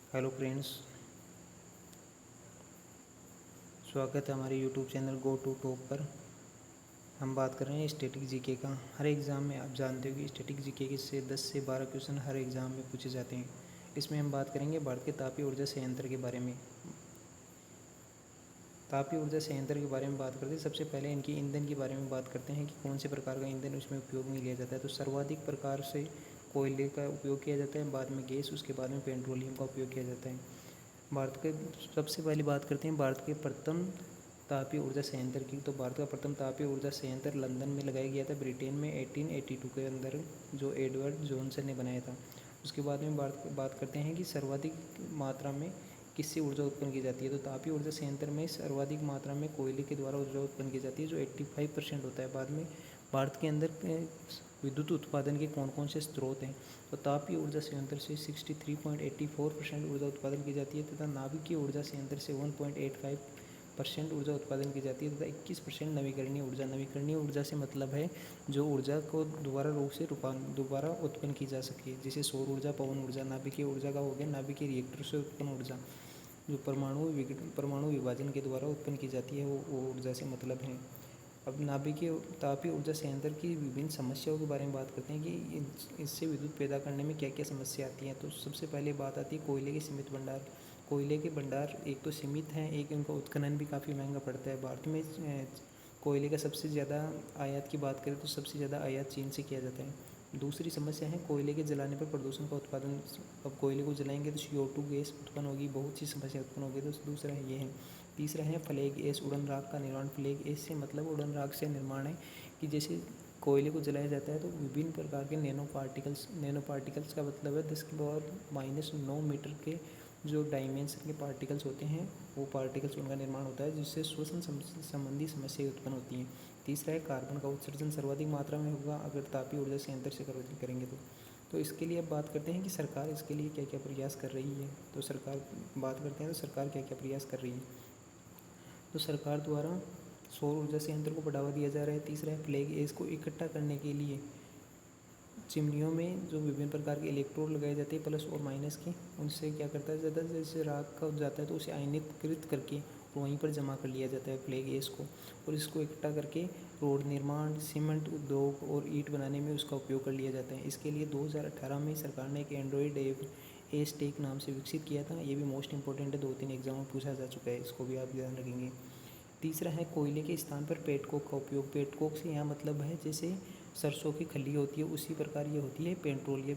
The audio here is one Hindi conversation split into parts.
हेलो फ्रेंड्स, स्वागत है हमारे YouTube channel go to top पर। हम बात कर रहे हैं स्टैटिक जीके का। हर एग्ज़ाम में आप जानते हो कि स्टैटिक जीके के से 10 से 12 क्वेश्चन हर एग्ज़ाम में पूछे जाते हैं। इसमें हम बात करेंगे भारत के तापीय ऊर्जा संयंत्र के बारे में। तापीय ऊर्जा संयंत्र के बारे में बात करते हैं। सबसे पहले इनकी ईंधन के बारे में बात करते हैं कि कौन से प्रकार का ईंधन उसमें उपयोग में लिया जाता है। तो सर्वाधिक प्रकार से कोयले का उपयोग किया जाता है, बाद में गैस, उसके बाद में पेट्रोलियम का उपयोग किया जाता है। भारत के सबसे पहले बात करते हैं भारत के प्रथम तापीय ऊर्जा संयंत्र की। तो भारत का प्रथम तापीय ऊर्जा संयंत्र लंदन में लगाया गया था ब्रिटेन में 1882 के अंदर, जो एडवर्ड जॉनसन ने बनाया था। उसके बाद में बात करते हैं कि सर्वाधिक मात्रा में किससे ऊर्जा उत्पन्न की जाती है। तो तापीय ऊर्जा संयंत्र में सर्वाधिक मात्रा में कोयले के द्वारा ऊर्जा उत्पन्न की जाती है, जो 85% होता है। बाद में भारत के अंदर विद्युत उत्पादन के कौन कौन से स्रोत हैं। तो तापीय ऊर्जा संयंत्र से 63.84% ऊर्जा उत्पादन की जाती है तथा नाभिकीय ऊर्जा संयंत्र से 1.85% ऊर्जा उत्पादन की जाती है तथा 21% नवीकरणीय ऊर्जा। नवीकरणीय ऊर्जा से मतलब है जो ऊर्जा को दोबारा उत्पन्न की जा सके, जैसे सौर ऊर्जा, पवन ऊर्जा। नाभिकीय ऊर्जा का हो गया नाभिकीय रिएक्टर से उत्पन्न ऊर्जा, जो परमाणु विभाजन के द्वारा उत्पन्न की जाती है, वो ऊर्जा से मतलब है। अब नाभिकीय तापीय ऊर्जा संयंत्र की विभिन्न समस्याओं के बारे में बात करते हैं कि इससे विद्युत पैदा करने में क्या क्या समस्या आती हैं। तो सबसे पहले बात आती है कोयले के सीमित भंडार। कोयले के भंडार एक तो सीमित हैं, एक इनका उत्खनन भी काफ़ी महंगा पड़ता है। भारत में कोयले का सबसे ज़्यादा आयात की बात करें तो सबसे ज़्यादा आयात चीन से किया जाता है। दूसरी समस्या है कोयले के जलाने पर प्रदूषण का उत्पादन। अब कोयले को जलाएंगे तो CO2 गैस उत्पन्न होगी, बहुत सी समस्या उत्पन्न होगी। तो दूसरा है ये है। तीसरा है फ्लैग ऐश, उड़न राख का निर्माण। फ्लैग ऐश से मतलब उड़न राख से निर्माण है कि जैसे कोयले को जलाया जाता है तो विभिन्न प्रकार के नैनो पार्टिकल्स का मतलब है 10 की पावर -9 मीटर के जो डायमेंशन के पार्टिकल्स होते हैं, वो पार्टिकल्स उनका निर्माण होता है, जिससे श्वसन संबंधी समस्याएं उत्पन्न होती हैं। तीसरा है कार्बन का उत्सर्जन सर्वाधिक मात्रा में होगा अगर तापीय ऊर्जा संयंत्र से करेंगे तो इसके लिए अब बात करते हैं कि सरकार इसके लिए क्या क्या प्रयास कर रही है। तो सरकार क्या क्या प्रयास कर रही है। तो सरकार द्वारा सौर ऊर्जा संयंत्र को बढ़ावा दिया जा रहा है। तीसरा है फ्लैग ऐश को इकट्ठा करने के लिए चिमनियों में जो विभिन्न प्रकार के इलेक्ट्रोड लगाए जाते हैं प्लस और माइनस के, उनसे क्या करता है ज़्यादा जैसे राख का जाता है तो उसे आयनिकृत करके वहीं पर जमा कर लिया जाता है फ्लैग ऐश को, और इसको इकट्ठा करके रोड निर्माण, सीमेंट उद्योग और ईंट बनाने में उसका उपयोग कर लिया जाता है। इसके लिए 2018 में सरकार ने एक एंड्रॉयड ऐप एस्टेक नाम से विकसित किया था। ये भी मोस्ट इंपॉर्टेंट है, 2-3 एग्जाम में पूछा जा चुका है, इसको भी आप ध्यान रखेंगे। तीसरा है कोयले के स्थान पर पेटकोक का उपयोग। पेटकोक से यहाँ मतलब है जैसे सरसों की खली होती है उसी प्रकार ये होती है पेट्रोलियम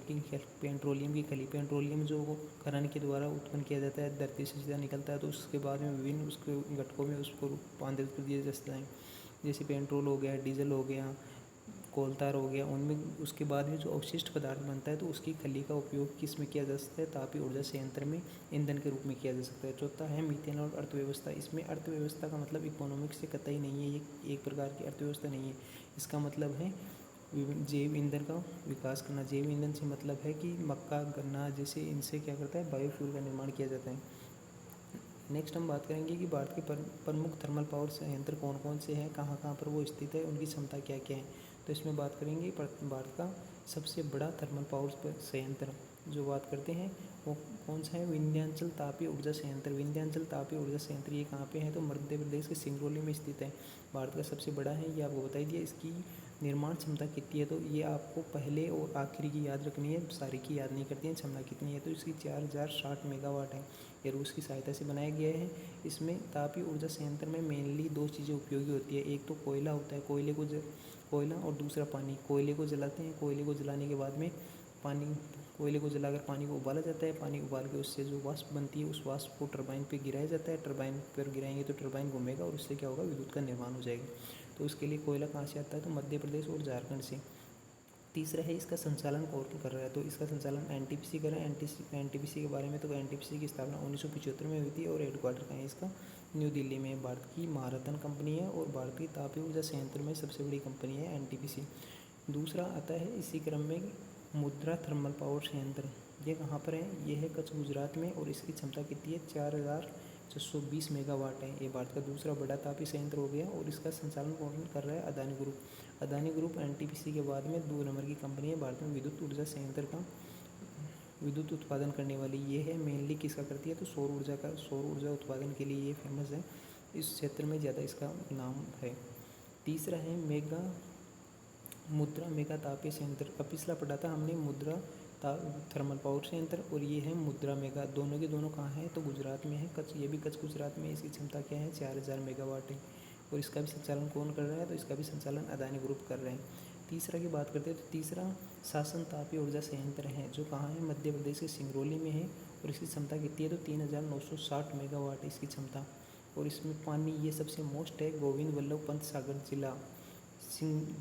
की खली। पेट्रोलियम जो खनन के द्वारा उत्पन्न किया जाता है, धरती से सीधा निकलता है, तो उसके बाद में विभिन्न उसके घटकों में उसको रूपांतरित कर दिया जाता है, जैसे पेट्रोल हो गया, डीजल हो गया, कोलतार हो गया। उनमें उसके बाद में जो अवशिष्ट पदार्थ बनता है तो उसकी खली का उपयोग किस में किया जा सकता है, तापीय ऊर्जा संयंत्र में ईंधन के रूप में किया जा सकता है। चौथा है मीथेन और अर्थव्यवस्था। इसमें अर्थव्यवस्था का मतलब इकोनॉमिक्स से कतई नहीं है, ये एक प्रकार की अर्थव्यवस्था नहीं है। इसका मतलब है जैव ईंधन का विकास करना। जैव ईंधन से मतलब है कि मक्का, गन्ना जैसे इनसे क्या करता है बायोफ्यूल का निर्माण किया जाता है। नेक्स्ट हम बात करेंगे कि भारत के प्रमुख थर्मल पावर संयंत्र कौन कौन से हैं, कहाँ कहाँ पर वो स्थित है, उनकी क्षमता क्या क्या है। तो इसमें बात करेंगे भारत का सबसे बड़ा थर्मल पावर संयंत्र जो बात करते हैं वो कौन सा है, विंध्याचल तापीय ऊर्जा संयंत्र। विंध्याचल तापीय ऊर्जा संयंत्र ये कहाँ पे है, तो मध्य प्रदेश के सिंगरौली में स्थित है। भारत का सबसे बड़ा है, ये आपको बता दिया। इसकी निर्माण क्षमता कितनी है, तो ये आपको पहले और आखिरी की याद रखनी है, सारी की याद नहीं करती है। क्षमता कितनी है, तो इसकी 4060 मेगावाट है। ये रूस की सहायता से बनाया गया है। इसमें तापीय ऊर्जा संयंत्र में मेनली 2 चीज़ें उपयोगी होती है। एक तो कोयला होता है, कोयला, और दूसरा पानी। कोयले को जलाते हैं, कोयले को जलाने के बाद में कोयले को जलाकर पानी को उबाला जाता है। पानी उबाल के उससे जो वाष्प बनती है उस वाष्प को टरबाइन पे गिराया जाता है। टरबाइन पर गिराएंगे तो टरबाइन घूमेगा और उससे क्या होगा, विद्युत का निर्माण हो जाएगा। तो उसके लिए कोयला कहाँ से आता है, तो मध्य प्रदेश और झारखंड से। तीसरा है इसका संचालन कौन कर रहा है, तो इसका संचालन NTPC कर रहा है। NTPC के बारे में, तो NTPC की स्थापना 1975 में हुई थी और हेडक्वार्टर कहाँ है इसका, न्यू दिल्ली में। भारत की महारत्न कंपनी है और भारत की तापीय ऊर्जा संयंत्र में सबसे बड़ी कंपनी है NTPC। दूसरा आता है इसी क्रम में मुद्रा थर्मल पावर संयंत्र। ये कहाँ पर है, ये है कच्छ, गुजरात में, और इसकी क्षमता कितनी है, 4620 मेगावाट है। ये भारत का दूसरा बड़ा तापीय संयंत्र हो गया और इसका संचालन कौन कर रहा है, Adani group. Adani group NTPC के बाद में 2 नंबर की कंपनी है भारत में विद्युत ऊर्जा संयंत्र का विद्युत उत्पादन करने वाली। ये है मेनली किसका करती है, तो सौर ऊर्जा का, सौर ऊर्जा उत्पादन के लिए ये फेमस है, इस क्षेत्र में ज़्यादा इसका नाम है। तीसरा है मुद्रा मेगा तापीय संयंत्र। अब पिछला पढ़ा था हमने मुद्रा थर्मल पावर संयंत्र, और ये है मुद्रा मेगा, दोनों के दोनों कहाँ है, तो गुजरात में है, कच्छ, ये भी कच्छ गुजरात में। इसकी क्षमता क्या है, 4000 मेगावाट है, और इसका भी संचालन कौन कर रहा है, तो इसका भी संचालन अदानी ग्रुप कर रहे हैं। तीसरा की बात करते हैं तो तीसरा शासन तापीय ऊर्जा संयंत्र है, जो कहाँ है, मध्य प्रदेश के सिंगरौली में है, और इसकी क्षमता कितनी है, तो 3960 मेगावाट है इसकी क्षमता। और इसमें पानी, ये सबसे मोस्ट है, गोविंद वल्लभ पंत सागर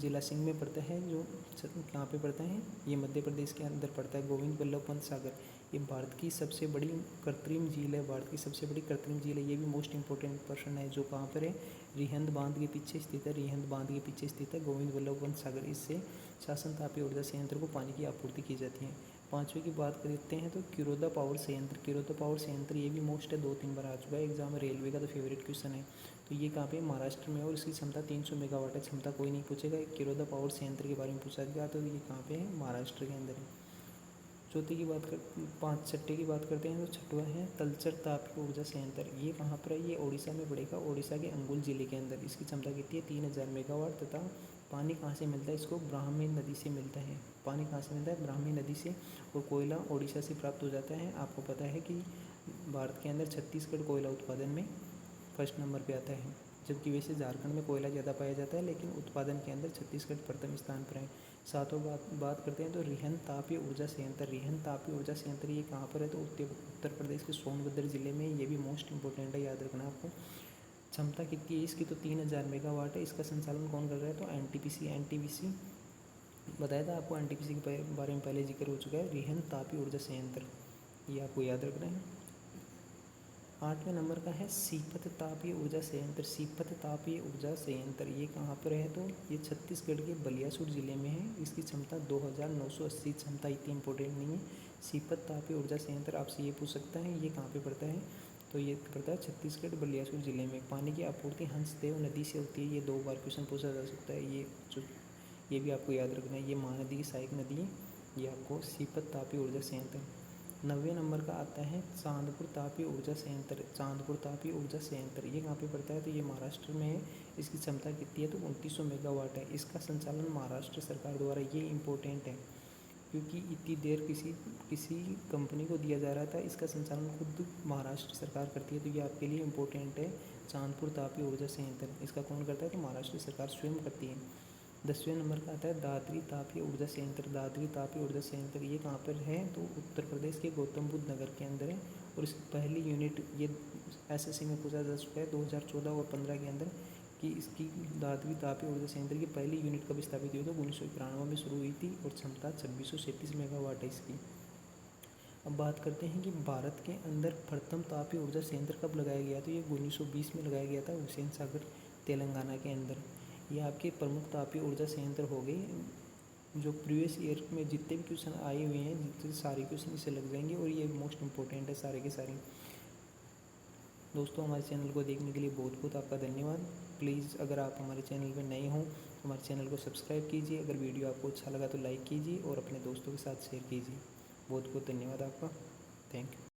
जिला सिंह में पड़ता है, जो कहाँ पे पड़ता है, ये मध्य प्रदेश के अंदर पड़ता है, गोविंद वल्लभ पंत सागर। ये भारत की सबसे बड़ी कृत्रिम झील है, भारत की सबसे बड़ी कृत्रिम झील है। ये भी मोस्ट इंपॉर्टेंट पर्सन है, जो कहाँ पर है, रिहंद बांध के पीछे स्थित है, रिहंद बांध के पीछे स्थित है गोविंद वल्लभ पंत सागर। इससे शासन तापीय ऊर्जा संयंत्र को पानी की आपूर्ति की जाती है। पाँचवें की बात करते हैं तो किरोदा पावर संयंत्र। किरोदा पावर संयंत्र ये भी मोस्ट है, 2-3 बार आ चुका है एग्जाम में, रेलवे का तो फेवरेट क्वेश्चन है। तो ये कहाँ पे, महाराष्ट्र में, और इसकी क्षमता 300 मेगावाट है। क्षमता कोई नहीं पूछेगा, किरोदा पावर संयंत्र के बारे में पूछा गया, तो ये कहाँ पे है, महाराष्ट्र के अंदर है। छठे की बात करते हैं तो छठवा है तलचर तापीय ऊर्जा संयंत्र। ये कहाँ पर है, ये ओडिशा में पड़ेगा, ओडिशा के अंगुल जिले के अंदर। इसकी क्षमता कितनी है, 3000 मेगावाट। तथा पानी कहाँ से मिलता है इसको, ब्राह्मी नदी से मिलता है। पानी कहाँ से मिलता है, ब्राह्मी नदी से, और कोयला ओडिशा से प्राप्त हो जाता है। आपको पता है कि भारत के अंदर छत्तीसगढ़ कोयला उत्पादन में फर्स्ट नंबर पे आता है, जबकि वैसे झारखंड में कोयला ज़्यादा पाया जाता है, लेकिन उत्पादन के अंदर छत्तीसगढ़ प्रथम स्थान पर है। सातों बात करते हैं तो रिहंद तापीय ऊर्जा संयंत्र। रिहंद तापीय ऊर्जा संयंत्र ये कहाँ पर है, तो उत्तर प्रदेश के सोनभद्र जिले में। ये भी मोस्ट इंपॉर्टेंट है, याद रखना आपको। क्षमता कितनी है इसकी, तो 3000 मेगावाट है। इसका संचालन कौन कर रहा है, तो एनटीपीसी बताया था आपको, एनटीपीसी के बारे में पहले जिक्र हो चुका है। रिहंद तापीय ऊर्जा संयंत्र, ये आपको याद रखना है। 8वें नंबर का है सीपत तापीय ऊर्जा संयंत्र। सीपत तापीय ऊर्जा संयंत्र ये कहाँ पर है, तो ये छत्तीसगढ़ के बलियासुर जिले में है। इसकी क्षमता 2980। क्षमता इतनी इंपॉर्टेंट नहीं है। सीपत तापीय ऊर्जा संयंत्र आपसे ये पूछ सकता है, ये कहाँ पे पड़ता है, तो ये पड़ता है छत्तीसगढ़ बलियासुर जिले में। पानी की आपूर्ति हंसदेव नदी से होती है। ये 2 बार क्वेश्चन पूछा जा सकता है, ये भी आपको याद रखना है। ये महानदी की सहायक नदी है, ये आपको सीपत तापीय ऊर्जा संयंत्र। 9वें नंबर का आता है चांदपुर तापीय ऊर्जा संयंत्र। चांदपुर तापीय ऊर्जा संयंत्र ये कहाँ पे पड़ता है, तो ये महाराष्ट्र में है। इसकी क्षमता कितनी है, तो 2900 मेगावाट है। इसका संचालन महाराष्ट्र सरकार द्वारा, ये इम्पोर्टेंट है क्योंकि इतनी देर किसी कंपनी को दिया जा रहा था, इसका संचालन खुद महाराष्ट्र सरकार करती है, तो ये आपके लिए इम्पोर्टेंट है। चांदपुर तापीय ऊर्जा संयंत्र इसका कौन करता है, तो महाराष्ट्र सरकार स्वयं करती है। 10वें नंबर का आता है दादरी तापीय ऊर्जा संयंत्र। दादरी तापीय ऊर्जा संयंत्र ये कहाँ पर है, तो उत्तर प्रदेश के गौतम बुद्ध नगर के अंदर है। और इसकी पहली यूनिट, ये एसएससी में पूछा जा चुका है 2014 और 15 के अंदर, कि इसकी दादरी तापीय ऊर्जा संयंत्र की पहली यूनिट कब स्थापित हुई, तो 1991 में शुरू हुई थी, और क्षमता 2637 मेगावाट है इसकी। अब बात करते हैं कि भारत के अंदर प्रथम तापीय ऊर्जा संयंत्र कब लगाया गया, तो ये 1920 में लगाया गया था, हुसैन सागर तेलंगाना के अंदर। ये आपके प्रमुख तापीय ऊर्जा संयंत्र हो गए। जो प्रीवियस ईयर में जितने भी क्वेश्चन आए हुए हैं, जितने सारे क्वेश्चन इससे लग जाएंगे, और ये मोस्ट इंपॉर्टेंट है सारे के सारे। दोस्तों हमारे चैनल को देखने के लिए बहुत बहुत आपका धन्यवाद। प्लीज़ अगर आप हमारे चैनल पर नए हों तो हमारे चैनल को सब्सक्राइब कीजिए। अगर वीडियो आपको अच्छा लगा तो लाइक कीजिए और अपने दोस्तों के साथ शेयर कीजिए। बहुत बहुत धन्यवाद आपका। Thank you.